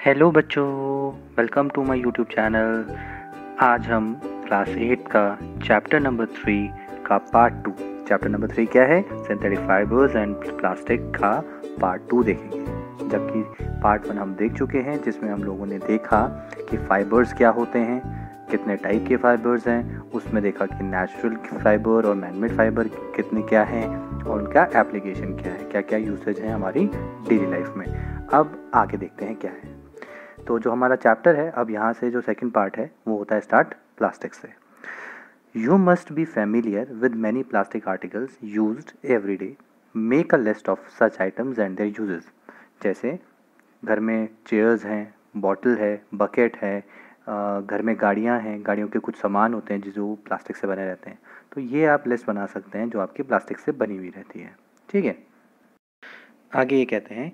Hello बच्चों, welcome to my YouTube channel. आज हम क्लास 8 का चैप्टर नंबर 3 का पार्ट 2। चैप्टर नंबर 3 क्या है? सिंथेटिक फाइबर्स एंड प्लास्टिक का पार्ट 2 देखेंगे। जबकि पार्ट 1 हम देख चुके हैं, जिसमें हम लोगों ने देखा कि फाइबर्स क्या होते हैं, कितने टाइप के फाइबर्स हैं। उसमें देखा कि नेचुरल फाइबर और मैनमेड फाइबर कितने क्या हैं और उनका एप्लीकेशन क्या है, क्या क्या यूसेज है हमारी डेली लाइफ में। अब आगे देखते हैं क्या है। तो जो हमारा चैप्टर है, अब यहाँ से जो सेकंड पार्ट है वो होता है स्टार्ट प्लास्टिक से। You must be familiar with many plastic articles used every day. Make a list of such items and there uses. जैसे घर में चेयर्स हैं, बॉटल है, बकेट है, घर में गाड़ियाँ हैं, गाड़ियों के कुछ सामान होते हैं जो प्लास्टिक से बने रहते हैं। तो ये आप लिस्ट बना सकते हैं जो आपकी प्लास्टिक से बनी हुई रहती है। ठीक है, आगे ये कहते हैं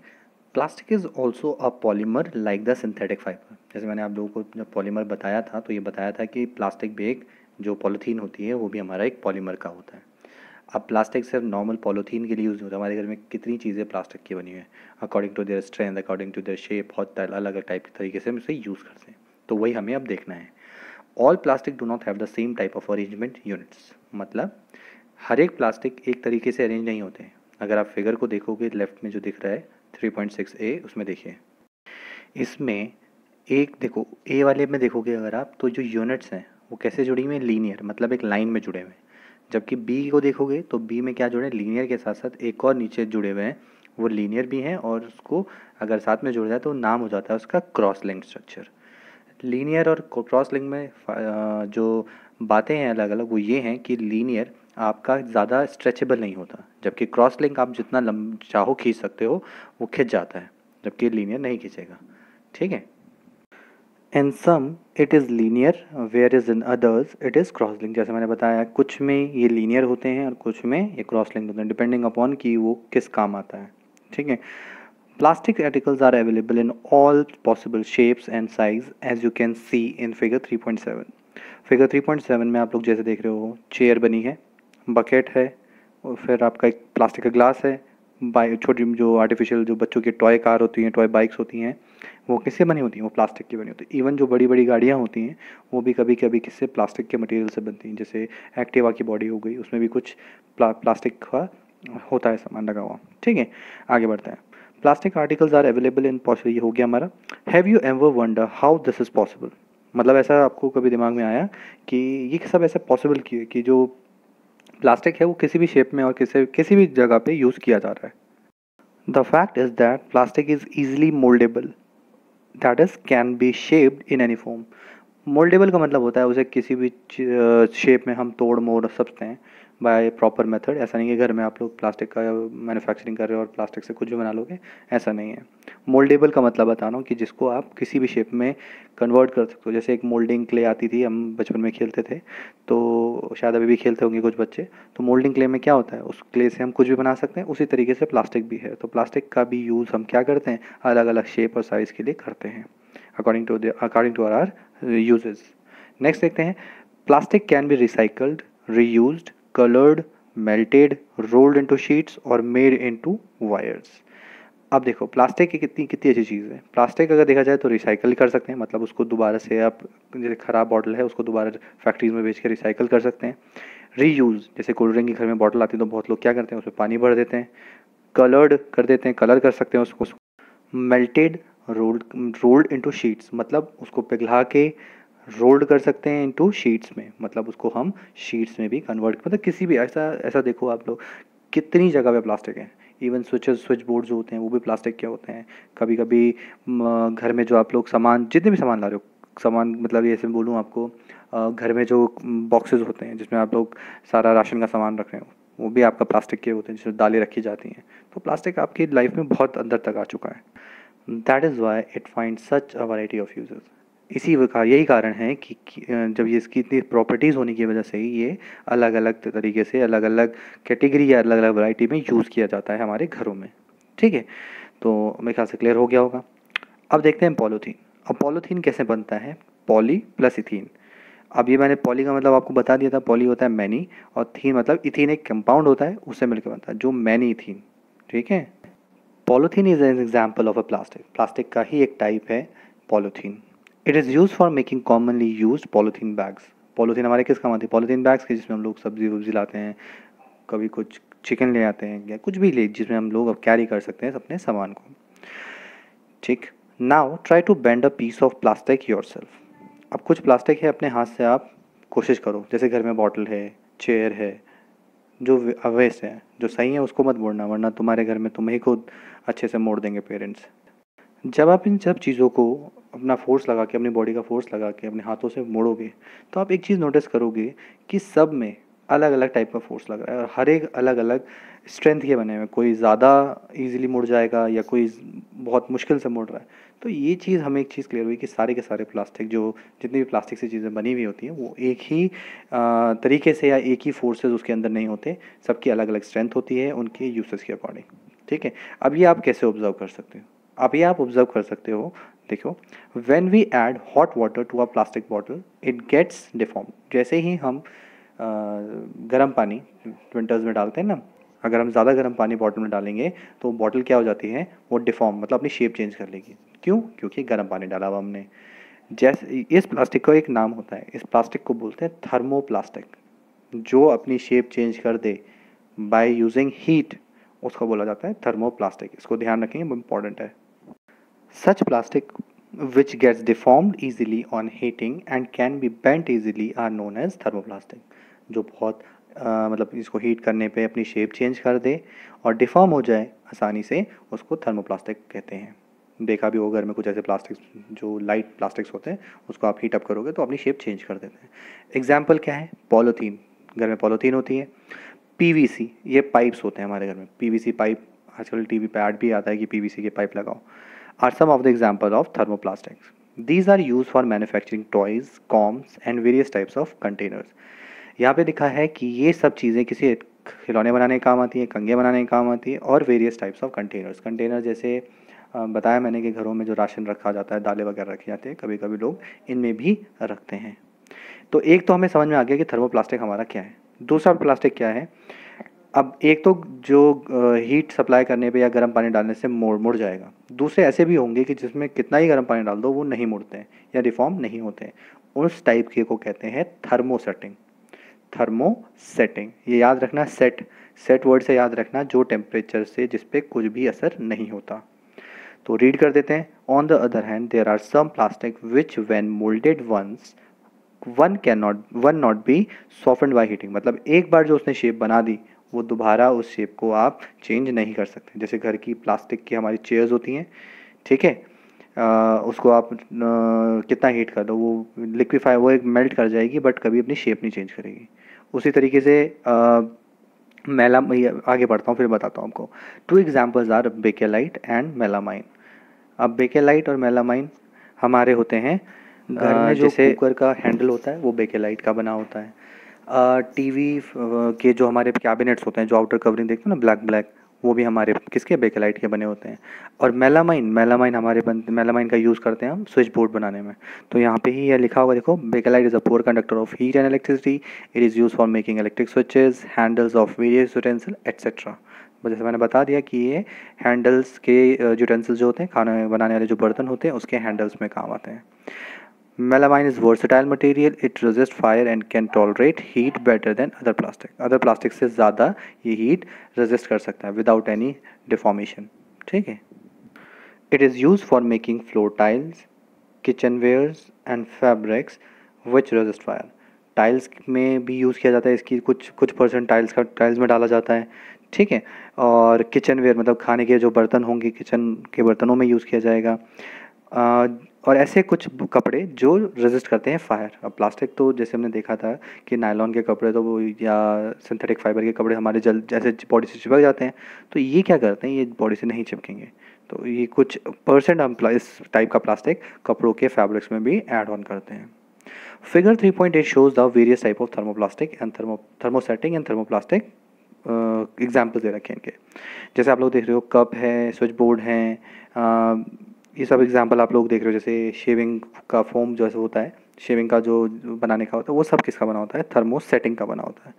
plastic is also a polymer like the synthetic fibre. जैसे मैंने आप लोगों को जब पॉलीमर बताया था तो ये बताया था कि प्लास्टिक भी एक जो पॉलीथीन होती है वो भी हमारा एक पॉलीमर का होता है। अब प्लास्टिक सिर्फ नॉर्मल पॉलीथीन के लिए यूज़ नहीं होता, हमारे घर में कितनी चीज़ें प्लास्टिक की बनी हुई हैं। According to their strength, according to their shape, बहुत अलग अलग टाइप के तरीके से हम इसे यूज़ करते हैं। तो वही हमें अब देखना है। All plastic do not have the same type of arrangement units. मतलब हर एक प्लास्टिक एक तरीके से अरेंज नहीं होते हैं। अगर आप फिगर को देखोगे, लेफ्ट में जो दिख रहा है 3.6A, उसमें देखिए, इसमें एक देखो ए वाले में देखोगे अगर आप, तो जो यूनिट्स हैं वो कैसे जुड़ी हुई हैं? लीनियर, मतलब एक लाइन में जुड़े हुए हैं। जबकि बी को देखोगे तो बी में क्या जुड़े हैं? लीनियर के साथ साथ एक और नीचे जुड़े हुए हैं, वो लीनियर भी हैं, और उसको अगर साथ में जुड़ जाए तो नाम हो जाता है उसका क्रॉस लिंक स्ट्रक्चर। लीनियर और क्रॉस लिंक में जो बातें हैं अलग अलग, वो ये हैं कि लीनियर आपका ज़्यादा स्ट्रेचेबल नहीं होता, जबकि क्रॉस लिंक आप जितना चाहो खींच सकते हो, वो खिंच जाता है, जबकि लीनियर नहीं खींचेगा। ठीक है, in some it is linear where is in others it is cross link. जैसे मैंने बताया, कुछ में ये लीनियर होते हैं और कुछ में ये क्रॉस लिंक होते हैं, डिपेंडिंग अपॉन कि वो किस काम आता है। ठीक है, plastic articles are available in all possible shapes and size as you can see in figure 3.7। Figure 3.7 में आप लोग जैसे देख रहे हो, चेयर बनी है, बकेट है, और फिर आपका एक प्लास्टिक का ग्लास है, छोटी जो आर्टिफिशियल जो बच्चों की टॉय कार होती हैं, टॉय बाइक्स होती हैं, वो किससे बनी होती हैं? वो प्लास्टिक की बनी होती है। इवन जो बड़ी बड़ी गाड़ियाँ होती हैं वो भी कभी कभी किससे? प्लास्टिक के मटेरियल से बनती हैं। जैसे एक्टिवा की बॉडी हो गई, उसमें भी कुछ प्लास्टिक का होता है सामान लगा हुआ। ठीक है, आगे बढ़ते हैं। Plastic articles are available in possible, ये हो गया हमारा। Have you ever wonder how this is possible? मतलब ऐसा आपको कभी दिमाग में आया कि ये सब ऐसा पॉसिबल क्यों है कि जो प्लास्टिक है वो किसी भी शेप में और किसी भी जगह पे यूज़ किया जा रहा है? The fact is that plastic is easily mouldable, that is can be shaped in any form. Mouldable का मतलब होता है उसे किसी भी शेप में हम तोड़ मोड़ सकते हैं बाय प्रॉपर मेथड। ऐसा नहीं है घर में आप लोग प्लास्टिक का मैन्युफैक्चरिंग कर रहे हो और प्लास्टिक से कुछ भी बना लोगे, ऐसा नहीं है। मोल्डेबल का मतलब बता रहा हूँ कि जिसको आप किसी भी शेप में कन्वर्ट कर सकते हो। जैसे एक मोल्डिंग क्ले आती थी, हम बचपन में खेलते थे, तो शायद अभी भी खेलते होंगे कुछ बच्चे। तो मोल्डिंग क्ले में क्या होता है, उस क्ले से हम कुछ भी बना सकते हैं। उसी तरीके से प्लास्टिक भी है। तो प्लास्टिक का भी यूज़ हम क्या करते हैं? अलग अलग शेप और साइज़ के लिए करते हैं, according to our uses। Next देखते हैं, plastic can be recycled, reused, coloured, melted, rolled into sheets और मेड इनटू वायर्स। अब देखो प्लास्टिक की कितनी कितनी अच्छी चीज़ है। प्लास्टिक अगर देखा जाए तो रिसाइकल कर सकते हैं, मतलब उसको दोबारा से आप, जैसे ख़राब बॉटल है उसको दोबारा फैक्ट्रीज में बेच के रिसाइकल कर सकते हैं। रीयूज़, जैसे कोल्ड ड्रिंक की घर में बॉटल आती है तो बहुत लोग क्या करते हैं, उसमें पानी भर देते हैं। कलर्ड कर देते हैं, कलर कर सकते हैं उसको। मेल्टेड, रोल्ड इनटू शीट्स, मतलब उसको पिघला के रोल्ड कर सकते हैं इनटू शीट्स में, मतलब उसको हम शीट्स में भी कन्वर्ट, मतलब किसी भी ऐसा ऐसा देखो आप लोग कितनी जगह पे प्लास्टिक है। इवन स्विच बोर्ड जो होते हैं वो भी प्लास्टिक के होते हैं। कभी कभी घर में जो आप लोग सामान, जितने भी सामान ला रहे हो, सामान मतलब ये ऐसे बोलूँ आपको, घर में जो बॉक्सेस होते हैं जिसमें आप लोग सारा राशन का सामान रख रहे हो, वो भी आपका प्लास्टिक के होते हैं, जिसमें दालें रखी जाती हैं। तो प्लास्टिक आपकी लाइफ में बहुत अंदर तक आ चुका है। That is why it find such a variety of uses. यही कारण है कि जब ये इसकी इतनी प्रॉपर्टीज़ होने की वजह से ही ये अलग अलग तरीके से, अलग अलग कैटेगरी या अलग अलग वैरायटी में यूज़ किया जाता है हमारे घरों में। ठीक है, तो मेरे ख्याल से क्लियर हो गया होगा। अब देखते हैं पॉलीथीन। अब पॉलीथीन कैसे बनता है? Poly plus ethene. अब ये मैंने पॉली का मतलब आपको बता दिया था, पॉली होता है मैनी, और थीन मतलब इथीन एक कंपाउंड होता है, उससे मिलकर बनता है जो मैनी इथीन। ठीक है, polythene is an example of a plastic. Plastic का ही एक टाइप है polythene. It is use for making commonly use polythene bags. Polythene हमारे किस काम आती है? पॉलीथीन बैग्स के, जिसमें हम लोग सब्जी वब्जी लाते हैं, कभी कुछ चिकन ले आते हैं या कुछ भी ले, जिसमें हम लोग अब कैरी कर सकते हैं अपने सामान को। ठीक, now try to bend a piece of plastic yourself. अब कुछ प्लास्टिक है, अपने हाथ से आप कोशिश करो, जैसे घर में बॉटल है, चेयर है, जो अवेस्ट है, जो सही है उसको मत मोड़ना, वरना तुम्हारे घर में तुम्हें खुद अच्छे से मोड़ देंगे पेरेंट्स। जब आप इन सब चीज़ों को अपना फोर्स लगा के, अपनी बॉडी का फोर्स लगा के अपने हाथों से मोड़ोगे, तो आप एक चीज़ नोटिस करोगे कि सब में अलग अलग टाइप का फोर्स लग रहा है और हर एक अलग अलग स्ट्रेंथ के बने हुए हैं। कोई ज़्यादा इजीली मुड़ जाएगा या कोई बहुत मुश्किल से मुड़ रहा है। तो ये चीज़ हमें एक चीज़ क्लियर हुई कि सारे के सारे प्लास्टिक, जो जितनी भी प्लास्टिक से चीज़ें बनी हुई होती हैं, वो एक ही तरीके से या एक ही फोर्सेस उसके अंदर नहीं होते। सबकी अलग अलग स्ट्रेंथ होती है उनके यूसेस के अकॉर्डिंग। ठीक है, अब ये आप कैसे ऑब्जर्व कर सकते हो? अभी आप ऑब्जर्व कर सकते हो, देखो, when we add hot water to a plastic bottle it gets deform. जैसे ही हम गर्म पानी विंटर्स में डालते हैं ना, अगर हम ज़्यादा गर्म पानी बॉटल में डालेंगे तो बॉटल क्या हो जाती है, वो डिफॉर्म, मतलब अपनी शेप चेंज कर लेगी। क्यों? क्योंकि गर्म पानी डाला हुआ हमने। जैसे इस प्लास्टिक का एक नाम होता है, इस प्लास्टिक को बोलते हैं थर्मोप्लास्टिक। जो अपनी शेप चेंज कर दे बाय यूजिंग हीट, उसको बोला जाता है थर्मोप्लास्टिक। इसको ध्यान रखेंगे, इंपॉर्टेंट है। Such plastic which gets deformed easily on heating and can be bent easily are known as thermoplastic। जो बहुत मतलब इसको हीट करने पे अपनी शेप चेंज कर दे और डिफॉर्म हो जाए आसानी से, उसको थर्मोप्लास्टिक कहते हैं। देखा भी होगा घर में कुछ ऐसे प्लास्टिक्स, जो लाइट प्लास्टिक्स होते हैं, उसको आप हीट अप करोगे तो अपनी शेप चेंज कर देते हैं। एग्जाम्पल क्या है? पॉलीथीन। घर में पॉलीथीन होती है। पीवीसी, ये पाइप्स होते हैं हमारे घर में, पीवीसी पाइप। आजकल टीवी पे ऐड भी आता है कि पीवीसी के पाइप लगाओ। Are some of the examples of thermoplastics. These are used for manufacturing toys, combs and various types of containers। यहाँ पे लिखा है कि ये सब चीज़ें किसी खिलौने बनाने के काम आती हैं, कंघे बनाने के काम आती है, और various types of containers. Container जैसे बताया मैंने कि घरों में जो राशन रखा जाता है, दालें वगैरह रखी जाती है, कभी कभी लोग इनमें भी रखते हैं। तो एक तो हमें समझ में आ गया कि थर्मोप्लास्टिक हमारा क्या है। दूसरा प्लास्टिक क्या है? अब एक तो जो हीट सप्लाई करने पे या गर्म पानी डालने से मुड़ जाएगा। दूसरे ऐसे भी होंगे कि जिसमें कितना ही गर्म पानी डाल दो वो नहीं मुड़ते हैं या रिफॉर्म नहीं होते हैं। उस टाइप के को कहते हैं थर्मोसेटिंग। थर्मोसेटिंग, ये याद रखना, सेट वर्ड से याद रखना, जो टेम्परेचर से जिस पे कुछ भी असर नहीं होता। तो रीड कर देते हैं। On the other hand there are some plastic which when moulded once one not be softened by heating. मतलब एक बार जो उसने शेप बना दी, वो दोबारा उस शेप को आप चेंज नहीं कर सकते। जैसे घर की प्लास्टिक की हमारी चेयर्स होती हैं, ठीक है, उसको आप कितना हीट कर दो, वो लिक्विफाई, वो एक मेल्ट कर जाएगी, बट कभी अपनी शेप नहीं चेंज करेगी। उसी तरीके से आगे बढ़ता हूँ, फिर बताता हूँ आपको। Two examples are Bakelite and melamine. अब बेकेलाइट और मेलामाइन हमारे होते हैं घर में, जो कुकर का हैंडल होता है वो बेकेलाइट का बना होता है। टीवी के जो हमारे कैबिनेट्स होते हैं, जो आउटर कवरिंग देखते हो ना, ब्लैक, वो भी हमारे किसके? बेकेलाइट के बने होते हैं। और मेलामाइन मेलामाइन का यूज़ करते हैं हम स्विच बोर्ड बनाने में। तो यहाँ पे ही ये लिखा होगा, देखो, bakelite is a poor conductor of heat and electricity. It is use for making electric switches, handles of various utensil etcetera. जैसे मैंने बता दिया कि ये हैंडल्स के यूटेंसिल्स जो होते हैं, खाना बनाने वाले जो बर्तन होते हैं, उसके हैंडल्स में काम आते हैं। Melamine is versatile material. It resists fire and can tolerate heat better than other plastic. Other plastic से ज़्यादा ये heat resist कर सकता है without any deformation। ठीक है। It is used for making floor tiles, kitchenwares and fabrics which resist fire। Tiles में भी यूज़ किया जाता है इसकी, कुछ परसेंट टाइल्स में डाला जाता है, ठीक है। और किचनवेयर, मतलब खाने के जो बर्तन होंगे, किचन के बर्तनों में यूज़ किया जाएगा। और ऐसे कुछ कपड़े जो रेजिस्ट करते हैं फायर। अब प्लास्टिक तो जैसे हमने देखा था कि नायलॉन के कपड़े तो वो, या सिंथेटिक फाइबर के कपड़े हमारे जैसे बॉडी से चिपक जाते हैं, तो ये क्या करते हैं, ये बॉडी से नहीं चिपकेंगे। तो ये कुछ परसेंट हम इस टाइप का प्लास्टिक कपड़ों के फैब्रिक्स में भी ऐड ऑन करते हैं। Figure 3.8 shows the various type of thermoplastic and thermosetting and thermoplastic examples दे रखे हैं इनके। जैसे आप लोग देख रहे हो, कप है, स्विच बोर्ड हैं, ये सब एग्जांपल आप लोग देख रहे हो। जैसे शेविंग का फोम जैसे होता है, शेविंग का जो बनाने का होता है, वो सब किसका बना होता है? थर्मोसेटिंग का बना होता है।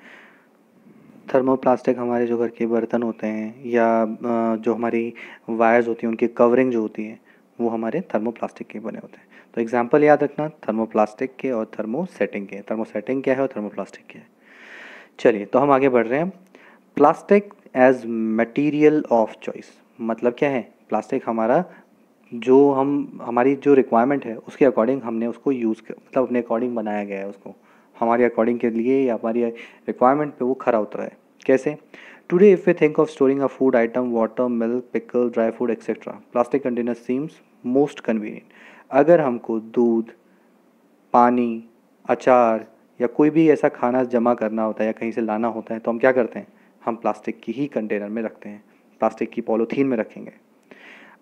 थर्मोप्लास्टिक हमारे जो घर के बर्तन होते हैं या जो हमारी वायर्स होती हैं, उनकी कवरिंग जो होती है, वो हमारे थर्मोप्लास्टिक के बने होते हैं। तो एग्जाम्पल याद रखना थर्मोप्लास्टिक के और थर्मोसेटिंग के। थर्मोसेटिंग क्या है और थर्मोप्लास्टिक क्या है। चलिए तो हम आगे बढ़ रहे हैं। Plastic as material of choice मतलब क्या है? प्लास्टिक हमारा जो हमारी जो रिक्वायरमेंट है उसके अकॉर्डिंग हमने उसको मतलब अपने अकॉर्डिंग बनाया गया है उसको, हमारे अकॉर्डिंग के लिए या हमारी रिक्वायरमेंट पे वो खरा उतरा है। कैसे? Today if we think of storing a food item, water, milk, pickle, dry food etcetera, plastic container seems most convenient. अगर हमको दूध, पानी, अचार या कोई भी ऐसा खाना जमा करना होता है या कहीं से लाना होता है तो हम क्या करते हैं? हम प्लास्टिक की ही कंटेनर में रखते हैं, प्लास्टिक की पॉलीथीन में रखेंगे।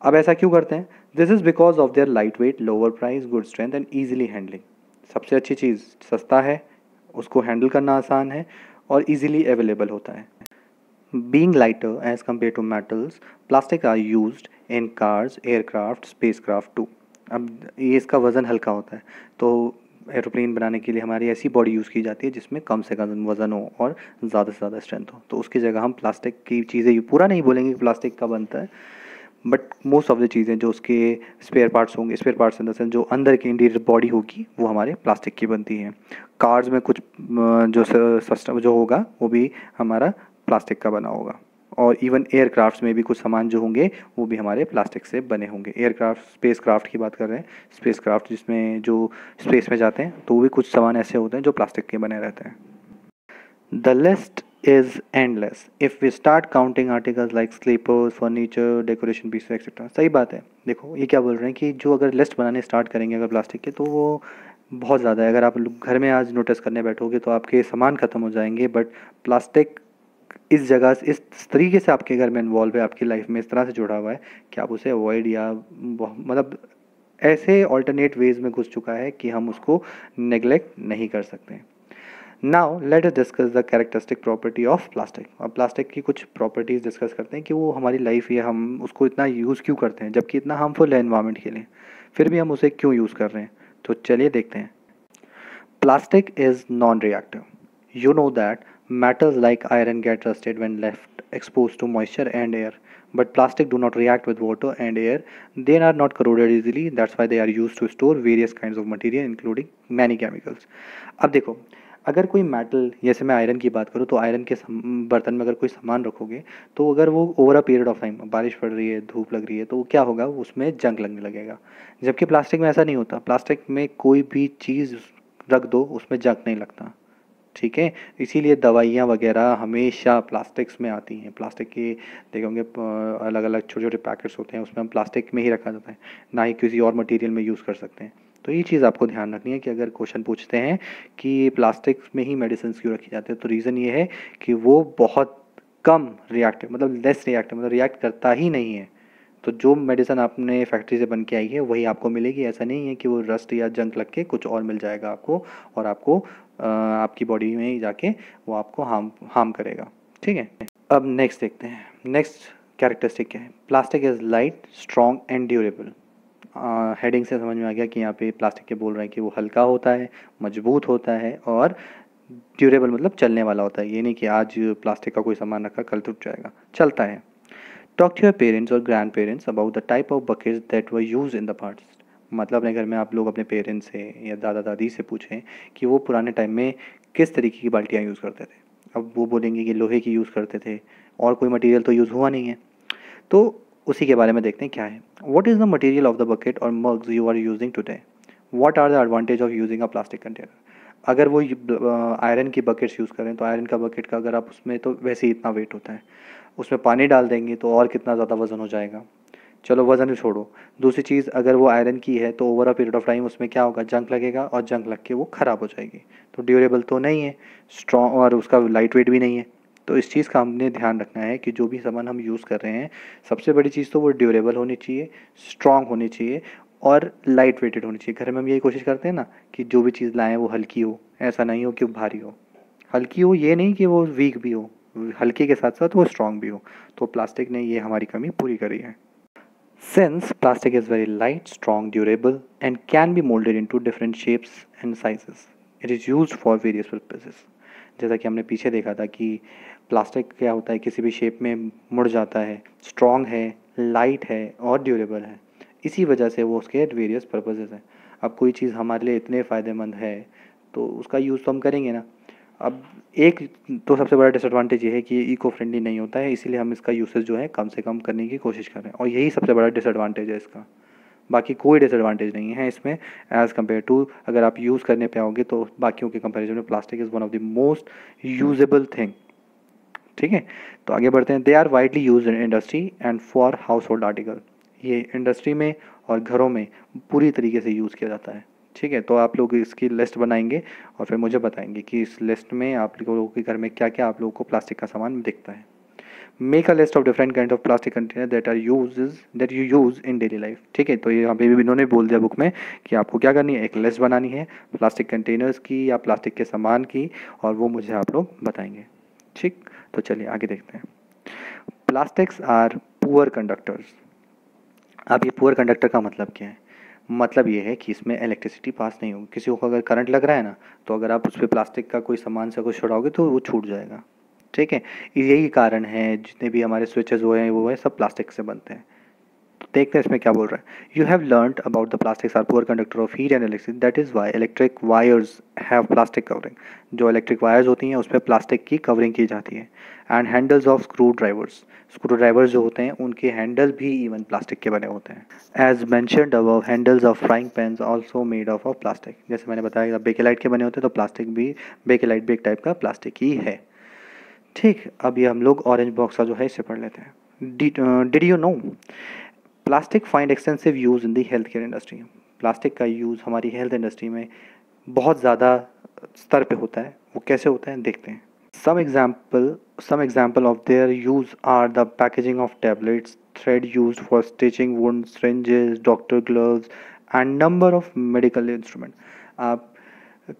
अब ऐसा क्यों करते हैं? This is because of their light weight, lower price, good strength and easily handling. सबसे अच्छी चीज़ सस्ता है, उसको हैंडल करना आसान है और ईजिली अवेलेबल होता है। Being lighter as compare to metals, plastic are used in cars, aircraft, spacecraft too. अब ये इसका वज़न हल्का होता है तो एरोप्लेन बनाने के लिए हमारी ऐसी बॉडी यूज़ की जाती है जिसमें कम से कम वज़न हो और ज़्यादा से ज़्यादा स्ट्रेंथ हो। तो उसकी जगह हम प्लास्टिक की चीज़ें, पूरा नहीं बोलेंगे कि प्लास्टिक का बनता है, बट मोस्ट ऑफ द चीज़ें जो उसके स्पेयर पार्ट्स होंगे, spare parts in the sense जो अंदर की इंटीरियर बॉडी होगी वो हमारे प्लास्टिक की बनती है। कार्स में कुछ जो सिस्टम जो होगा वो भी हमारा प्लास्टिक का बना होगा और इवन एयरक्राफ्ट्स में भी कुछ सामान जो होंगे वो भी हमारे प्लास्टिक से बने होंगे। एयरक्राफ्ट, स्पेस क्राफ्ट की बात कर रहे हैं, स्पेस क्राफ्ट जिसमें जो स्पेस में जाते हैं तो वो भी कुछ सामान ऐसे होते हैं जो प्लास्टिक के बने रहते हैं। The list is endless if we start counting articles like sleepers, furniture, decoration pieces, etc. सही बात है। देखो ये क्या बोल रहे हैं कि जो अगर लिस्ट बनाने स्टार्ट करेंगे अगर प्लास्टिक के तो वो बहुत ज़्यादा है। अगर आप घर में आज नोटिस करने बैठोगे तो आपके सामान ख़त्म हो जाएंगे, बट प्लास्टिक इस जगह से, इस तरीके से आपके घर में इन्वॉल्व है, आपकी लाइफ में इस तरह से जुड़ा हुआ है कि आप उसे अवॉइड या मतलब ऐसे ऑल्टरनेट वेज में घुस चुका है कि हम उसको नेग्लेक्ट नहीं कर सकते। Now let us discuss the characteristic property of plastic. अब प्लास्टिक की कुछ प्रॉपर्टीज़ डिस्कस करते हैं कि वो हमारी लाइफ या हम उसको इतना यूज़ क्यों करते हैं जबकि इतना हार्मफुल है एनवायरनमेंट के लिए, फिर भी हम उसे क्यों यूज़ कर रहे हैं। तो चलिए देखते हैं। Plastic is non reactive. You know that metals like iron get rusted when left exposed to moisture and air, but plastic do not react with water and air. They are not corroded easily. That's why they are used to store various kinds of material including many chemicals. अब देखो, अगर कोई metal, जैसे मैं iron की बात करूँ तो आयरन के बर्तन में अगर कोई सामान रखोगे तो अगर वो over a period of time, बारिश पड़ रही है, धूप लग रही है, तो क्या होगा, उसमें जंग लगने लगेगा। जबकि प्लास्टिक में ऐसा नहीं होता। प्लास्टिक में कोई भी चीज़ रख दो उसमें जंग नहीं लगता, ठीक है। इसीलिए दवाइयाँ वगैरह हमेशा प्लास्टिक्स में आती हैं। प्लास्टिक के देखे होंगे अलग अलग छोटे छोटे पैकेट्स होते हैं, उसमें हम प्लास्टिक में ही रखा जाता है, ना ही किसी और मटेरियल में यूज़ कर सकते हैं। तो ये चीज़ आपको ध्यान रखनी है कि अगर क्वेश्चन पूछते हैं कि प्लास्टिक में ही मेडिसिन क्यों रखी जाती है, तो रीज़न ये है कि वो बहुत कम रिएक्टिव, मतलब लेस रिएक्टिव, मतलब रिएक्ट करता ही नहीं है। तो जो मेडिसिन आपने फैक्ट्री से बन के आई है वही आपको मिलेगी। ऐसा नहीं है कि वो रस्ट या जंक लग के कुछ और मिल जाएगा आपको और आपको आपकी बॉडी में ही जाके वो आपको हार्म करेगा, ठीक है। अब नेक्स्ट देखते हैं। नेक्स्ट कैरेक्टरिस्टिक क्या है? Plastic is light, strong and durable. Heading से समझ में आ गया कि यहाँ पे प्लास्टिक के बोल रहे हैं कि वो हल्का होता है, मजबूत होता है और ड्यूरेबल मतलब चलने वाला होता है। ये नहीं कि आज प्लास्टिक का कोई सामान रखा कल टूट जाएगा, चलता है। टॉक टू योर पेरेंट्स और grand parents about the type of buckets that were use in the past. मतलब अपने घर में आप लोग अपने पेरेंट्स से या दादा दादी से पूछें कि वो पुराने टाइम में किस तरीके की बाल्टियाँ यूज़ करते थे। अब वो बोलेंगे कि लोहे की यूज़ करते थे और कोई मटेरियल तो यूज़ हुआ नहीं है। तो उसी के बारे में देखते हैं क्या है। What is the material of the bucket और mugs you are using today? What are the advantage of using a plastic container? अगर वो आयरन की बकेट्स यूज़ करें तो आयरन का बकेट का अगर आप उसमें, तो वैसे ही इतना वेट होता है, उसमें पानी डाल देंगे तो और कितना ज़्यादा वज़न हो जाएगा। चलो वज़न ही छोड़ो, दूसरी चीज़ अगर वो आयरन की है तो over a period of time उसमें क्या होगा, जंग लगेगा और जंग लग के वो ख़राब हो जाएगी। तो ड्यूरेबल तो नहीं है, स्ट्रॉन्ग, और उसका लाइट वेट भी नहीं है। तो इस चीज़ का हमने ध्यान रखना है कि जो भी सामान हम यूज़ कर रहे हैं, सबसे बड़ी चीज़ तो वो ड्यूरेबल होनी चाहिए, स्ट्रॉन्ग होनी चाहिए और लाइट वेटेड होनी चाहिए। घर में हम यही कोशिश करते हैं ना कि जो भी चीज़ लाएँ वो हल्की हो, ऐसा नहीं हो कि भारी हो। हल्की हो ये नहीं कि वो वीक भी हो, हल्के के साथ साथ वो स्ट्रॉन्ग भी हो। तो प्लास्टिक ने ये हमारी कमी पूरी करी है। Since plastic is very light, strong, durable and can be molded into different shapes and sizes, it is used for various purposes. जैसा कि हमने पीछे देखा था कि प्लास्टिक क्या होता है, किसी भी शेप में मुड़ जाता है, स्ट्रॉन्ग है, लाइट है और ड्यूरेबल है। इसी वजह से वो उसके वेरियस पर्पसेस हैं। अब कोई चीज़ हमारे लिए इतने फ़ायदेमंद है तो उसका यूज़ तो हम करेंगे ना। अब एक तो सबसे बड़ा डिसएडवांटेज ये है कि ये इको फ्रेंडली नहीं होता है, इसीलिए हम इसका यूसेज जो है कम से कम करने की कोशिश कर रहे हैं, और यही सबसे बड़ा डिसएडवांटेज है इसका। बाकी कोई डिसएडवांटेज नहीं है इसमें एज़ कम्पेयर टू, अगर आप यूज़ करने पे आओगे तो बाकियों के कंपैरिजन में plastic is one of the most usable thing. ठीक है, तो आगे बढ़ते हैं। They are widely use in industry and for household article. ये इंडस्ट्री में और घरों में पूरी तरीके से यूज़ किया जाता है। ठीक है, तो आप लोग इसकी लिस्ट बनाएंगे और फिर मुझे बताएंगे कि इस लिस्ट में आप लोगों के घर में क्या क्या आप लोगों को प्लास्टिक का सामान दिखता है। Make a list of different kind of plastic container that you use in daily life. ठीक है, तो ये यहाँ पे भी इन्होंने बोल दिया बुक में कि आपको क्या करनी है, एक लिस्ट बनानी है प्लास्टिक कंटेनर्स की या प्लास्टिक के सामान की, और वो मुझे आप लोग बताएंगे। ठीक, तो चलिए आगे देखते हैं। Plastics are poor conductors. अब ये पुअर कंडक्टर का मतलब क्या है? मतलब ये है कि इसमें इलेक्ट्रिसिटी पास नहीं होगी। किसी को अगर करंट लग रहा है ना, तो अगर आप उस पर प्लास्टिक का कोई सामान से कुछ छुड़ाओगे तो वो छूट जाएगा। ठीक है, यही कारण है जितने भी हमारे स्विचेस हुए हैं वो है सब प्लास्टिक से बनते हैं। तो देखते हैं इसमें क्या बोल रहा है। You have learned about the plastics are poor conductor of heat and electricity, that is why electric wires have plastic covering. जो इलेक्ट्रिक वायर्स होती हैं उस पर प्लास्टिक की कवरिंग की जाती है। And handles of screw drivers जो होते हैं उनके हैंडल भी इवन प्लास्टिक के बने होते हैं। As mentioned above, handles of frying pans also made of plastic. जैसे मैंने बताया बेकेलाइट के बने होते हैं, तो प्लास्टिक भी बेकेलाइट भी एक टाइप का प्लास्टिक ही है। ठीक, अब ये हम लोग ऑरेंज बॉक्स का जो है इससे पढ़ लेते हैं। Did you know plastic find extensive use in the health care industry. Plastic का यूज़ हमारी हेल्थ इंडस्ट्री में बहुत ज़्यादा स्तर पे होता है। वो कैसे होता है देखते हैं। Some example of their use are the packaging of tablets, thread used for stitching wounds, syringes, doctor gloves, and number of medical instrument। आप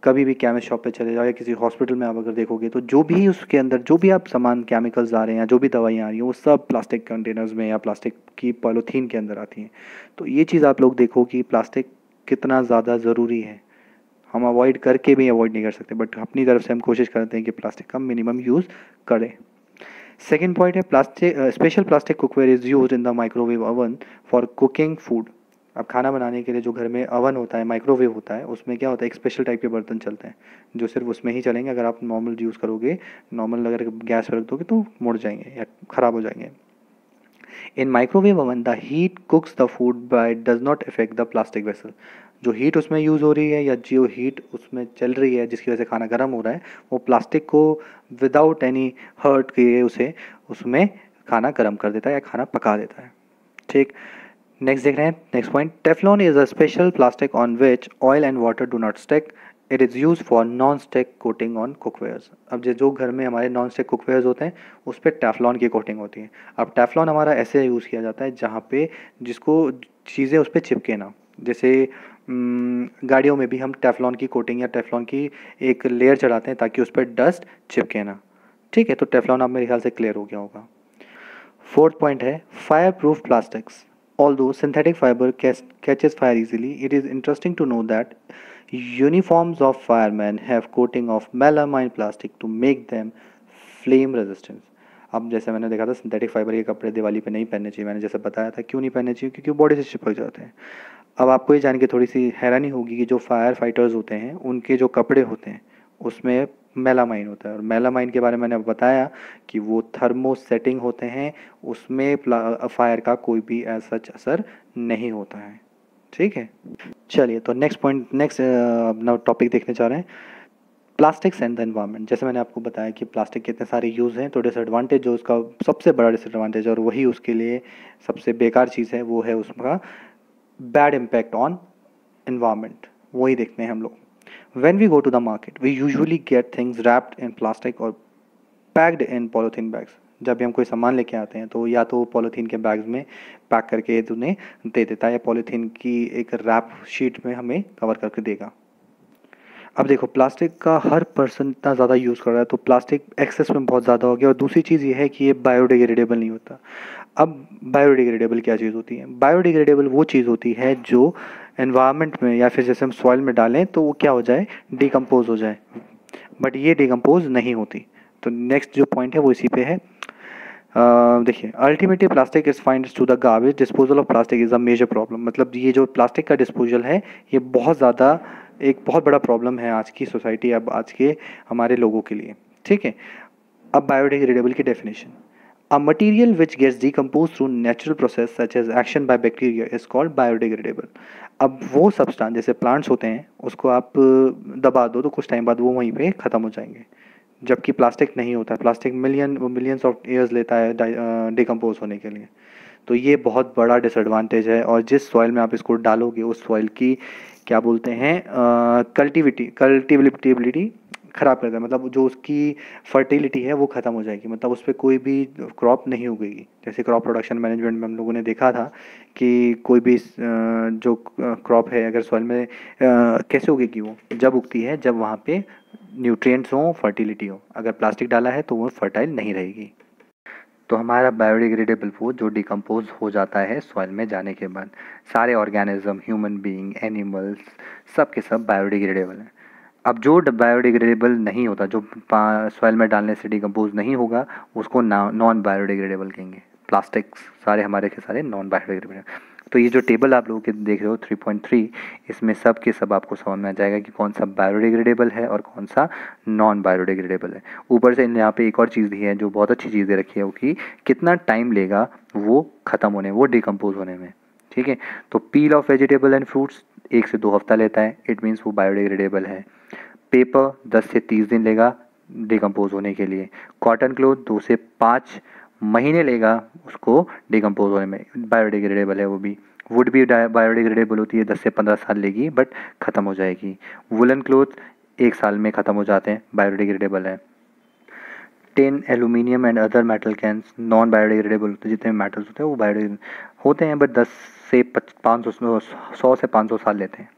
कभी भी केमिस्ट शॉप पे चले जाओ या किसी हॉस्पिटल में आप अगर देखोगे तो जो भी उसके अंदर जो भी आप सामान केमिकल्स आ रहे हैं या जो भी दवाइयाँ आ रही हैं वो सब प्लास्टिक कंटेनर्स में या प्लास्टिक की पॉलीथीन के अंदर आती हैं। तो ये चीज़ आप लोग देखो कि प्लास्टिक कितना ज़्यादा ज़रूरी है। हम अवॉइड करके भी अवॉइड नहीं कर सकते, बट अपनी तरफ से हम कोशिश करते हैं कि प्लास्टिक का मिनिमम यूज़ करें। सेकेंड पॉइंट है plastic special plastic cookware is use in the microwave oven for cooking food. अब खाना बनाने के लिए जो घर में ओवन होता है, माइक्रोवेव होता है, उसमें क्या होता है एक स्पेशल टाइप के बर्तन चलते हैं जो सिर्फ उसमें ही चलेंगे। अगर आप नॉर्मल यूज़ करोगे, नॉर्मल अगर गैस पर रख दोगे तो मुड़ जाएंगे या ख़राब हो जाएंगे। In microwave oven the heat cooks the food by does not effect the plastic vessel. जो हीट उसमें यूज़ हो रही है या जो हीट उसमें चल रही है जिसकी वजह से खाना गर्म हो रहा है, वो प्लास्टिक को विदाउट एनी हर्ट किए उसे उसमें खाना गर्म कर देता है या खाना पका देता है। ठीक, नेक्स्ट देख रहे हैं। Next point, Teflon is a special plastic on which oil and water do not stick. It is use for non stick coating on cookwares. अब जो घर में हमारे नॉन स्टिक कुकवेयर्स होते हैं उस पर टेफ्लॉन की कोटिंग होती है। अब टेफ्लॉन हमारा ऐसे यूज़ किया जाता है जहाँ पे जिसको चीज़ें उस पर चिपके ना। जैसे गाड़ियों में भी हम टेफ्लॉन की कोटिंग या टेफ्लॉन की एक लेयर चढ़ाते हैं ताकि उस पर डस्ट चिपके ना। ठीक है, तो टेफ्लॉन आप मेरे ख्याल से क्लियर हो गया होगा। फोर्थ पॉइंट है fire proof plastics. Although synthetic fiber catches fire easily, it is interesting to know that uniforms of firemen have coating of melamine plastic to make them flame resistant। अब जैसे मैंने देखा था synthetic fibre के कपड़े दिवाली पे नहीं पहनने चाहिए। मैंने जैसे बताया था क्यों नहीं पहनने चाहिए, क्योंकि बॉडी से चिपक जाते हैं। अब आपको ये जान के थोड़ी सी हैरानी होगी कि जो फायर फाइटर्स होते हैं उनके जो कपड़े होते हैं उसमें मेलामाइन होता है। और मेलामाइन के बारे में मैंने बताया कि वो थर्मोसेटिंग होते हैं, उसमें फायर का कोई भी ऐसा असर नहीं होता है। ठीक है, चलिए तो नेक्स्ट अपना टॉपिक देखने जा रहे हैं, प्लास्टिक्स एंड द एनवायरनमेंट। जैसे मैंने आपको बताया कि प्लास्टिक के इतने सारे यूज़ हैं, तो डिसएडवांटेज जो उसका सबसे बड़ा डिसएडवांटेज और वही उसके लिए सबसे बेकार चीज़ है वो है उसका बैड इम्पैक्ट ऑन एनवायरनमेंट। वही देखते हैं हम लोग। When we go to the market, we usually get things wrapped in plastic or packed in polythene bags। जब भी हम कोई सामान लेके आते हैं तो या तो पॉलीथीन के बैग्स में पैक करके उन्हें दे देता है या पॉलीथीन की एक रैप शीट में हमें कवर करके देगा। अब देखो प्लास्टिक का हर पर्सन इतना ज़्यादा यूज़ कर रहा है तो प्लास्टिक एक्सेस में बहुत ज़्यादा हो गया। और दूसरी चीज़ ये है कि ये बायोडिग्रेडेबल नहीं होता। अब बायोडिग्रेडेबल क्या चीज़ होती है? बायोडिग्रेडेबल वो चीज़ होती है जो एनवायरनमेंट में या फिर जैसे हम सॉइल में डालें तो वो क्या हो जाए, डिकम्पोज हो जाए, बट ये डिकम्पोज नहीं होती। तो नेक्स्ट जो पॉइंट है वो इसी पे है। देखिए, ultimately plastic is find to the garbage, disposal of plastic is a major problem. मतलब ये जो प्लास्टिक का डिस्पोजल है ये बहुत ज़्यादा एक बहुत बड़ा प्रॉब्लम है आज की सोसाइटी, अब आज के हमारे लोगों के लिए। ठीक है, अब बायोडिग्रेडेबल की definition, a material which gets decompose through natural process such as action by bacteria is called biodegradable. अब वो सब्सटेंस जैसे प्लांट्स होते हैं उसको आप दबा दो तो कुछ टाइम बाद वो वहीं पे ख़त्म हो जाएंगे, जबकि प्लास्टिक नहीं होता है। प्लास्टिक मिलियंस ऑफ ईयर्स लेता है डिकम्पोज होने के लिए। तो ये बहुत बड़ा डिसएडवांटेज है, और जिस सॉइल में आप इसको डालोगे उस सॉइल की क्या बोलते हैं कल्टिविलिटी ख़राब करता है। मतलब जो उसकी फर्टिलिटी है वो ख़त्म हो जाएगी, मतलब उस पर कोई भी क्रॉप नहीं उगेगी। जैसे क्रॉप प्रोडक्शन मैनेजमेंट में हम लोगों ने देखा था कि कोई भी जो क्रॉप है अगर सॉइल में कैसे उगेगी, वो जब उगती है जब वहाँ पे न्यूट्रिएंट्स हो, फर्टिलिटी हो। अगर प्लास्टिक डाला है तो वो फर्टाइल नहीं रहेगी। तो हमारा बायोडिग्रेडेबल फूड जो डिकम्पोज हो जाता है सॉइल में जाने के बाद, सारे ऑर्गेनिज्म, ह्यूमन बीइंग, एनिमल्स, सब के सब बायोडिग्रेडेबल हैं। अब जो बायोडिग्रेडेबल नहीं होता, जो सॉइल में डालने से डिकम्पोज नहीं होगा, उसको नॉन बायोडिग्रेडेबल कहेंगे। प्लास्टिक्स सारे हमारे के सारे नॉन बायोडिग्रेडेबल हैं। तो ये जो टेबल आप लोगों के देख रहे हो 3.3, इसमें सब के सब आपको समझ में आ जाएगा कि कौन सा बायोडिग्रेडेबल है और कौन सा नॉन बायोडिग्रेडेबल है। ऊपर से यहाँ पे एक और चीज़ दी है जो बहुत अच्छी चीज़ दे रखी है, वो कि कितना टाइम लेगा वो ख़त्म होने, वो डिकम्पोज होने में। ठीक है, तो पील ऑफ वेजिटेबल एंड फ्रूट्स 1 से 2 हफ्ता लेता है, इट मीन्स वो बायोडिग्रेडेबल है। पेपर 10 से 30 दिन लेगा डिकम्पोज होने के लिए। कॉटन क्लोथ 2 से 5 महीने लेगा उसको डिकम्पोज होने में, बायोडिग्रेडेबल है वो भी। वुड भी बायोडिग्रेडेबल होती है, 10 से 15 साल लेगी बट ख़त्म हो जाएगी। वुलन क्लोथ 1 साल में ख़त्म हो जाते हैं, बायोडिग्रेडेबल है। Tin, aluminium and other metal cans non biodegradable होते हैं। जितने मेटल्स होते हैं वो बायोडिग्रेडेबल होते हैं, बट 10 से 500 100 से 500 साल लेते हैं।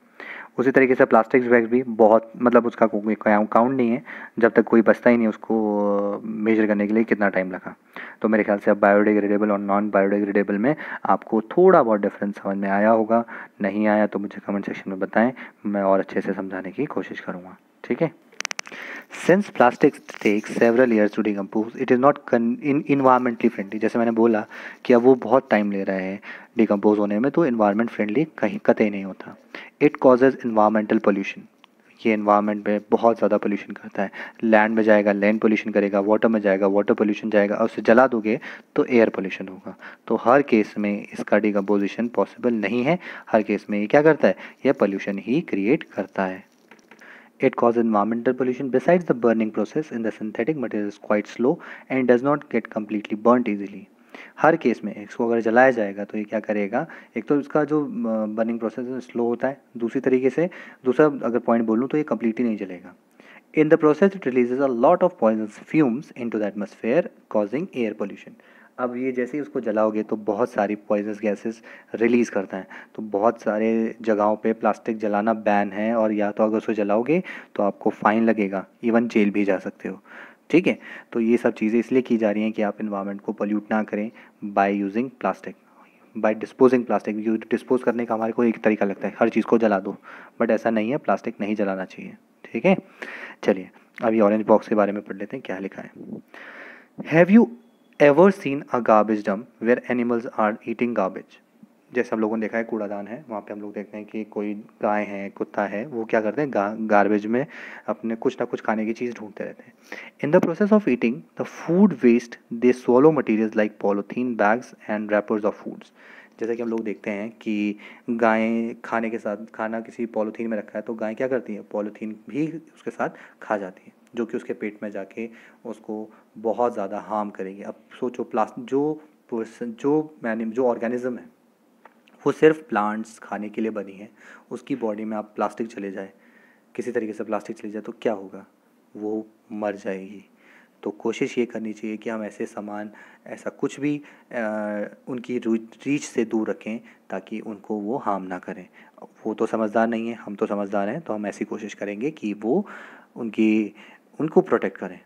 उसी तरीके से प्लास्टिक बैग भी बहुत, मतलब उसका कोई काउंट नहीं है, जब तक कोई बचता ही नहीं उसको मेजर करने के लिए कितना टाइम लगा। तो मेरे ख्याल से अब बायोडिग्रेडेबल और नॉन बायोडिग्रेडेबल में आपको थोड़ा बहुत डिफरेंस समझ में आया होगा। नहीं आया तो मुझे कमेंट सेक्शन में बताएं, मैं और अच्छे से समझाने की कोशिश करूँगा। ठीक है। Since plastics take several years to decompose, it is not environmentally friendly। जैसे मैंने बोला कि अब वो बहुत टाइम ले रहा है डिकम्पोज होने में, तो इन्वायरमेंट फ्रेंडली कहीं कतई नहीं होता। इट कॉजेज इन्वायरमेंटल पोल्यूशन, ये इन्वायरमेंट में बहुत ज़्यादा पोल्यूशन करता है। लैंड में जाएगा लैंड पोल्यूशन करेगा, वाटर में जाएगा वाटर पोल्यूशन जाएगा, और उसे जला दोगे तो एयर पोल्यूशन होगा। तो हर केस में इसका डिकम्पोजिशन पॉसिबल नहीं है। हर केस में ये क्या करता है, यह पोल्यूशन ही क्रिएट करता है। It causes environmental pollution. Besides, the burning process in the synthetic material is quite slow and does not get completely burnt easily. Her case में इसको अगर जलाया जाएगा तो ये क्या करेगा, एक तो इसका जो बर्निंग प्रोसेस है स्लो होता है, दूसरी तरीके से दूसरा अगर पॉइंट बोलूँ तो ये कम्प्लीटली नहीं जलेगा। In the process, it releases a lot of poisonous fumes into the atmosphere, causing air pollution. अब ये जैसे ही उसको जलाओगे तो बहुत सारी पॉइजनस गैसेस रिलीज़ करता है। तो बहुत सारे जगहों पे प्लास्टिक जलाना बैन है, और या तो अगर उसको जलाओगे तो आपको फ़ाइन लगेगा, इवन जेल भी जा सकते हो। ठीक है, तो ये सब चीज़ें इसलिए की जा रही हैं कि आप इन्वायरमेंट को पोल्यूट ना करें by using plastic, by disposing plastic. Use dispose करने का हमारे को एक तरीका लगता है, हर चीज़ को जला दो, बट ऐसा नहीं है, प्लास्टिक नहीं जलाना चाहिए। ठीक है, चलिए अभी ऑरेंज बॉक्स के बारे में पढ़ लेते हैं क्या लिखा है। Have you ever seen a garbage dump where animals are eating garbage. जैसे हम लोगों ने देखा है कूड़ादान है, वहाँ पे हम लोग देखते हैं कि कोई गाय है, कुत्ता है, वो क्या करते हैं गार्बेज में अपने कुछ ना कुछ खाने की चीज़ ढूंढते रहते हैं। In the process of eating the food waste they swallow materials like polythene bags and wrappers of foods. जैसे कि हम लोग देखते हैं कि गाय खाने के साथ, खाना किसी पॉलीथीन में रखा है तो गाय क्या करती है, पॉलीथीन भी उसके साथ खा जाती है, जो कि उसके पेट में जाके उसको बहुत ज़्यादा हार्म करेगी। अब सोचो जो ऑर्गेनिज्म है वो सिर्फ प्लांट्स खाने के लिए बनी है, उसकी बॉडी में आप प्लास्टिक चले जाए, किसी तरीके से प्लास्टिक चले जाए तो क्या होगा, वो मर जाएगी। तो कोशिश ये करनी चाहिए कि हम ऐसे सामान, ऐसा कुछ भी उनकी रीच से दूर रखें ताकि उनको वो हार्म ना करें। वो तो समझदार नहीं है, हम तो समझदार हैं, तो हम ऐसी कोशिश करेंगे कि वो उनको प्रोटेक्ट करें।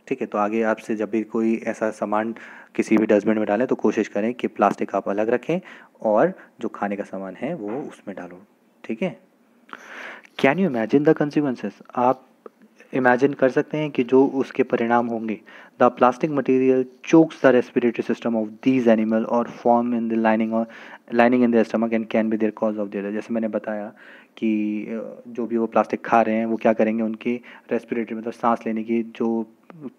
ठीक है, तो आगे आपसे जब भी कोई ऐसा सामान किसी भी डस्टबिन में डालें तो कोशिश करें कि प्लास्टिक आप अलग रखें और जो खाने का सामान है वो उसमें डालो। ठीक है, can you imagine the consequences. आप इमेजिन कर सकते हैं कि जो उसके परिणाम होंगे। The plastic material chokes the respiratory system of these animal और form in the lining in the stomach and can be there cause of death. जैसे मैंने बताया कि जो भी वो प्लास्टिक खा रहे हैं वो क्या करेंगे, उनकी रेस्पिरेटरी मतलब सांस लेने की जो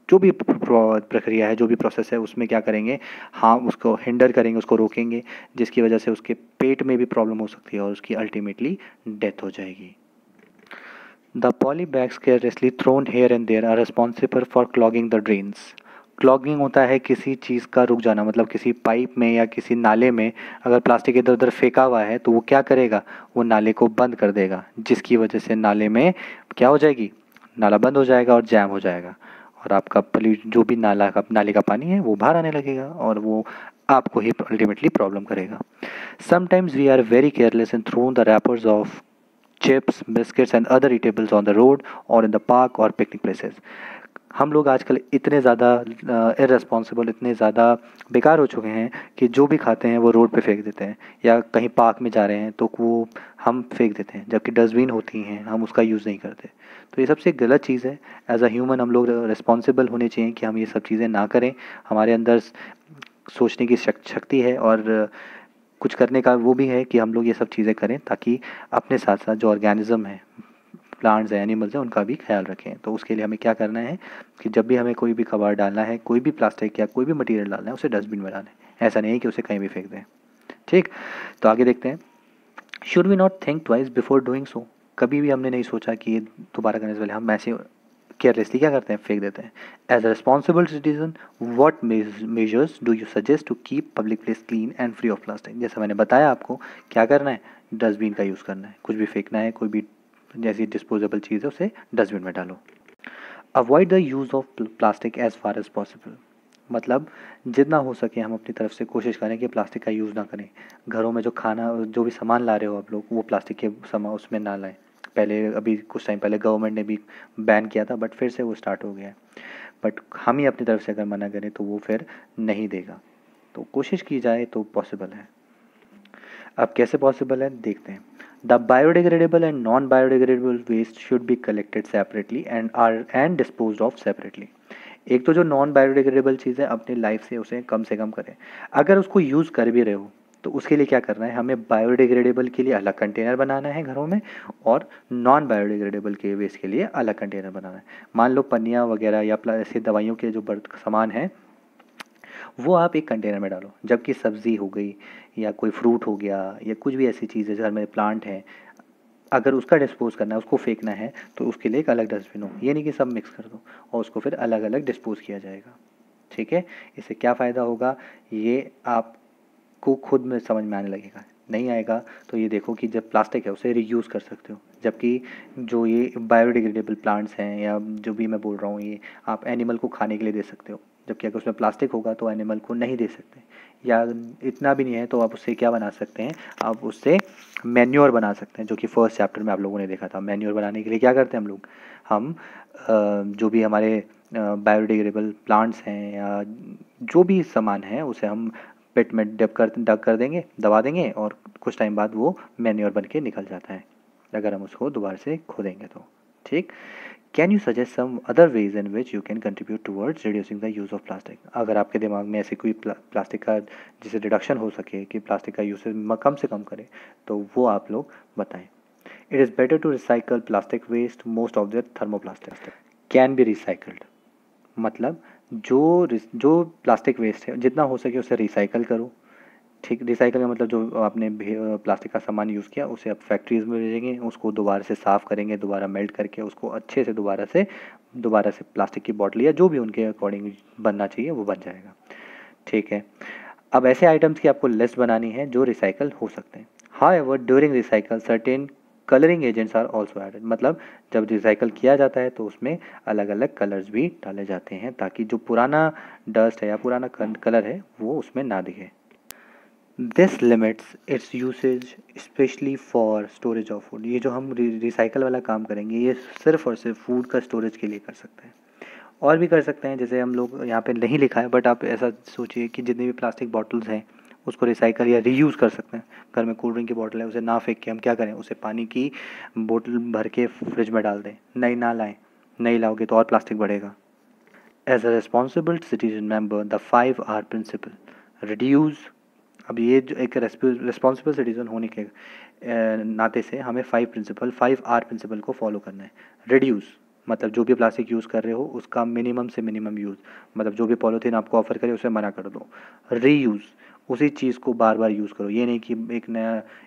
जो भी प्रक्रिया है, जो भी प्रोसेस है, उसमें क्या करेंगे, हाँ उसको हिंडर करेंगे, उसको रोकेंगे, जिसकी वजह से उसके पेट में भी प्रॉब्लम हो सकती है और उसकी अल्टीमेटली डेथ हो जाएगी। The polybags carelessly thrown here and there are responsible for clogging the drains. Clogging होता है किसी चीज़ का रुक जाना, मतलब किसी पाइप में या किसी नाले में अगर प्लास्टिक इधर उधर फेंका हुआ है तो वो क्या करेगा, वो नाले को बंद कर देगा, जिसकी वजह से नाले में क्या हो जाएगी, नाला बंद हो जाएगा और जैम हो जाएगा और आपका जो भी नाले का पानी है वो बाहर आने लगेगा और वो आपको ही अल्टीमेटली प्रॉब्लम करेगा। Sometimes we are very careless and throw the wrappers of chips biscuits and other eatables on the road और इन द पार्क और पिकनिक प्लेसेस। हम लोग आजकल इतने ज़्यादा इररेस्पॉन्सिबल, इतने ज़्यादा बेकार हो चुके हैं कि जो भी खाते हैं वो रोड पे फेंक देते हैं, या कहीं पार्क में जा रहे हैं तो वो हम फेंक देते हैं, जबकि डस्टबिन होती हैं हम उसका यूज़ नहीं करते। तो ये सबसे गलत चीज़ है। एज अ ह्यूमन हम लोग रिस्पॉन्सिबल होने चाहिए कि हम ये सब चीज़ें ना करें। हमारे अंदर सोचने की शक्ति है और कुछ करने का वो भी है कि हम लोग ये सब चीज़ें करें ताकि अपने साथ साथ जो ऑर्गेनिज्म है, प्लांट्स हैं, एनिमल्स हैं, उनका भी ख्याल रखें। तो उसके लिए हमें क्या करना है कि जब भी हमें कोई भी कबाड़ डालना है, कोई भी प्लास्टिक या कोई भी मटेरियल डालना है, उसे डस्टबिन में डालें। ऐसा नहीं है कि उसे कहीं भी फेंक दें। ठीक, तो आगे देखते हैं। Should we not think twice before doing so. कभी भी हमने नहीं सोचा कि ये दोबारा करने से पहले हम ऐसे केयरलेसली क्या करते हैं, फेंक देते हैं। As a responsible citizen what measures do you suggest to keep public place clean and free of plastic. जैसे मैंने बताया आपको क्या करना है, डस्टबिन का यूज़ करना है। कुछ भी फेंकना है, कोई भी जैसी डिस्पोजेबल चीज़ है उसे डस्टबिन में डालो। Avoid the use of plastic as far as possible. मतलब जितना हो सके हम अपनी तरफ से कोशिश करें कि प्लास्टिक का यूज़ ना करें। घरों में जो खाना, जो भी सामान ला रहे हो आप लोग, वो प्लास्टिक के सामान उसमें ना लाएं। पहले अभी कुछ टाइम पहले गवर्नमेंट ने भी बैन किया था, बट फिर से वो स्टार्ट हो गया है। बट हम ही अपनी तरफ से अगर मना करें तो वो फिर नहीं देगा। तो कोशिश की जाए तो पॉसिबल है। अब कैसे पॉसिबल है देखते हैं। The biodegradable and non biodegradable waste should be collected separately and disposed of separately. एक तो जो नॉन बायोडिग्रेडेबल चीज़ है अपनी लाइफ से कम करें। अगर उसको यूज़ कर भी रहे हो तो उसके लिए क्या करना है, हमें बायोडिग्रेडेबल के लिए अलग कंटेनर बनाना है घरों में और नॉन बायोडिग्रेडेबल के वेस्ट के लिए अलग कंटेनर बनाना है। मान लो पन्नियाँ वगैरह या ऐसे दवाइयों के जो सामान है वो आप एक कंटेनर में डालो, जबकि सब्ज़ी हो गई या कोई फ्रूट हो गया या कुछ भी ऐसी चीज़ है, घर में प्लांट है, अगर उसका डिस्पोज़ करना है, उसको फेंकना है तो उसके लिए एक अलग डस्टबिन हो। ये नहीं कि सब मिक्स कर दो और उसको फिर अलग अलग डिस्पोज़ किया जाएगा। ठीक है, इससे क्या फ़ायदा होगा ये आपको खुद में समझ में आने लगेगा। नहीं आएगा तो ये देखो कि जब प्लास्टिक है उसे रीयूज़ कर सकते हो, जबकि जो ये बायोडिग्रेडेबल प्लांट्स हैं या जो भी मैं बोल रहा हूँ ये आप एनिमल को खाने के लिए दे सकते हो, जबकि अगर उसमें प्लास्टिक होगा तो एनिमल को नहीं दे सकते। या इतना भी नहीं है तो आप उससे क्या बना सकते हैं, आप उससे मैन्योर बना सकते हैं, जो कि फर्स्ट चैप्टर में आप लोगों ने देखा था। मैन्योर बनाने के लिए क्या करते हैं हम जो भी हमारे बायोडिग्रेडेबल प्लांट्स हैं या जो भी सामान है उसे हम पेट में डग कर देंगे, दबा देंगे और कुछ टाइम बाद वो मैन्योर बन के निकल जाता है अगर हम उसको दोबारा से खोदेंगे तो। ठीक, can you suggest some other ways in which you can contribute towards reducing the use of plastic. अगर आपके दिमाग में ऐसे कोई प्लास्टिक का जिसे रिडक्शन हो सके कि प्लास्टिक का यूसेज कम से कम करें तो वो आप लोग बताएं। It is better to recycle plastic waste, most of the thermoplastic can be recycled. मतलब जो प्लास्टिक वेस्ट है जितना हो सके उसे रिसाइकल करो। ठीक, रिसाइकल का मतलब जो आपने प्लास्टिक का सामान यूज़ किया उसे आप फैक्ट्रीज़ में भेजेंगे, उसको दोबारा से साफ़ करेंगे, दोबारा मेल्ट करके उसको अच्छे से दोबारा से प्लास्टिक की बॉटल या जो भी उनके अकॉर्डिंग बनना चाहिए वो बन जाएगा। ठीक है, अब ऐसे आइटम्स की आपको लिस्ट बनानी है जो रिसाइकल हो सकते हैं। However during recycle certain colouring agents are also added. मतलब जब रिसाइकल किया जाता है तो उसमें अलग अलग कलर्स भी डाले जाते हैं ताकि जो पुराना डस्ट है या पुराना कलर है वो उसमें ना दिखे। This limits it's usage specially for storage of food. ये जो हम रिसाइकल वाला काम करेंगे ये सिर्फ और सिर्फ फूड का स्टोरेज के लिए कर सकते हैं। और भी कर सकते हैं, जैसे हम लोग यहाँ पे नहीं लिखा है बट आप ऐसा सोचिए कि जितनी भी प्लास्टिक बॉटल्स हैं उसको रिसाइकल या रीयूज़ कर सकते हैं। घर में कोल्ड ड्रिंक की बॉटल है उसे ना फेंक के हम क्या करें, उसे पानी की बोतल भर के फ्रिज में डाल दें, नई ना लाएं, नहीं लाओगे तो और प्लास्टिक बढ़ेगा। As a responsible citizen member the 5R principle, reduce. अब ये जो एक रिस्पॉन्सिबल सिटीजन होने के नाते से हमें 5R प्रिंसिपल को फॉलो करना है। रिड्यूस मतलब जो भी प्लास्टिक यूज़ कर रहे हो उसका मिनिमम से मिनिमम यूज़, मतलब जो भी पॉलीथीन आपको ऑफर करे उसे मना कर दो। रीयूज़, उसी चीज़ को बार बार यूज़ करो, ये नहीं कि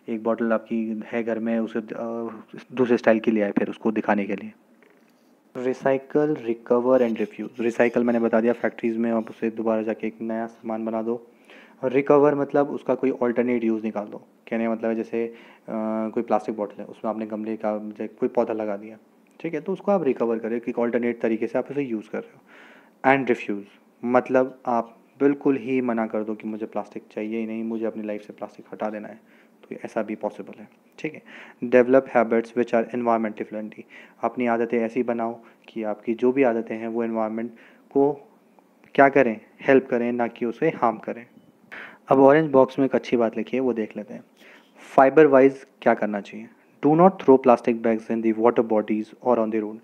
एक बॉटल आपकी है घर में उसे दूसरे स्टाइल की ले आए फिर उसको दिखाने के लिए। Recycle, recover and refuse. Recycle मैंने बता दिया, फैक्ट्रीज़ में आप उसे दोबारा जाके एक नया सामान बना दो। और रिकवर मतलब उसका कोई ऑल्टरनेट यूज़ निकाल दो। कहने का मतलब है जैसे कोई प्लास्टिक बॉटल है उसमें आपने गमले का कोई पौधा लगा दिया, ठीक है, तो उसको आप रिकवर करें कि ऑल्टरनेट तरीके से आप उसे यूज़ कर रहे हो। एंड रिफ्यूज़ मतलब आप बिल्कुल ही मना कर दो कि मुझे प्लास्टिक चाहिए ही नहीं, मुझे अपनी लाइफ से प्लास्टिक हटा देना है, तो ऐसा भी पॉसिबल है, ठीक है। Develop habits which are environmentally friendly, अपनी आदतें ऐसी बनाओ कि आपकी जो भी आदतें हैं वो एनवायरनमेंट को क्या करें, हेल्प करें, ना कि उसे हार्म करें। अब ऑरेंज बॉक्स में एक अच्छी बात लिखी है, वो देख लेते हैं। फाइबर वाइज क्या करना चाहिए। Do not throw plastic bags in the water bodies और ऑन द रोड।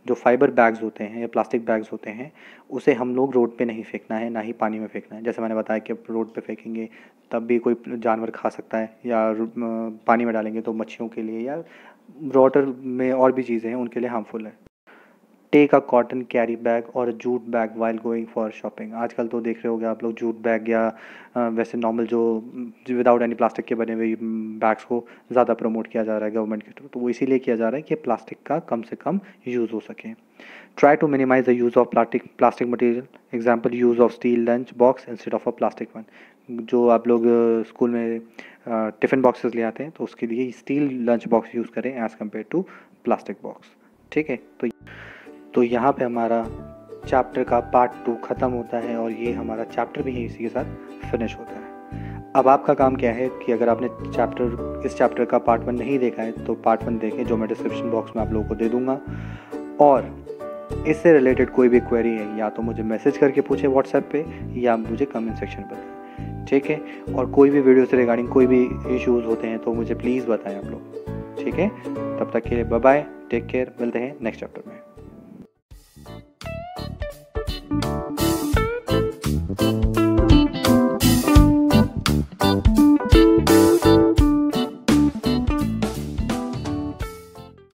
जो फाइबर बैग्स होते हैं या प्लास्टिक बैग्स होते हैं उसे हम लोग रोड पे नहीं फेंकना है, ना ही पानी में फेंकना है। जैसे मैंने बताया कि रोड पे फेंकेंगे तब भी कोई जानवर खा सकता है, या पानी में डालेंगे तो मच्छियों के लिए या वाटर में और भी चीज़ें हैं उनके लिए हार्मफुल है। Take a cotton carry bag और jute bag while going for shopping. आजकल तो देख रहे होगे आप लोग जूट बैग या वैसे नॉर्मल जो विदाउट एनी प्लास्टिक के बने हुए बैग्स को ज़्यादा प्रमोट किया जा रहा है गवर्नमेंट के थ्रू, तो वो इसीलिए किया जा रहा है कि प्लास्टिक का कम से कम यूज़ हो सके। Try to minimise the use of plastic material, example use of steel lunch box instead of a plastic one. जो आप लोग स्कूल में टिफ़िन बॉक्सेस ले आते हैं तो उसके लिए स्टील लंच बॉक्स यूज़ करें as compare to plastic box, ठीक है। तो यहाँ पे हमारा चैप्टर का पार्ट 2 ख़त्म होता है और ये हमारा चैप्टर भी इसी के साथ फिनिश होता है। अब आपका काम क्या है कि अगर आपने इस चैप्टर का पार्ट 1 नहीं देखा है तो पार्ट 1 देखें, जो मैं डिस्क्रिप्शन बॉक्स में आप लोगों को दे दूँगा। और इससे रिलेटेड कोई भी क्वेरी है या तो मुझे मैसेज करके पूछें व्हाट्सएप पे या मुझे कमेंट सेक्शन पर बताएं, ठीक है। और कोई भी वीडियो से रिगार्डिंग कोई भी इश्यूज़ होते हैं तो मुझे प्लीज़ बताएं आप लोग, ठीक है। तब तक के लिए बाय बाय, टेक केयर, मिलते हैं नेक्स्ट चैप्टर में।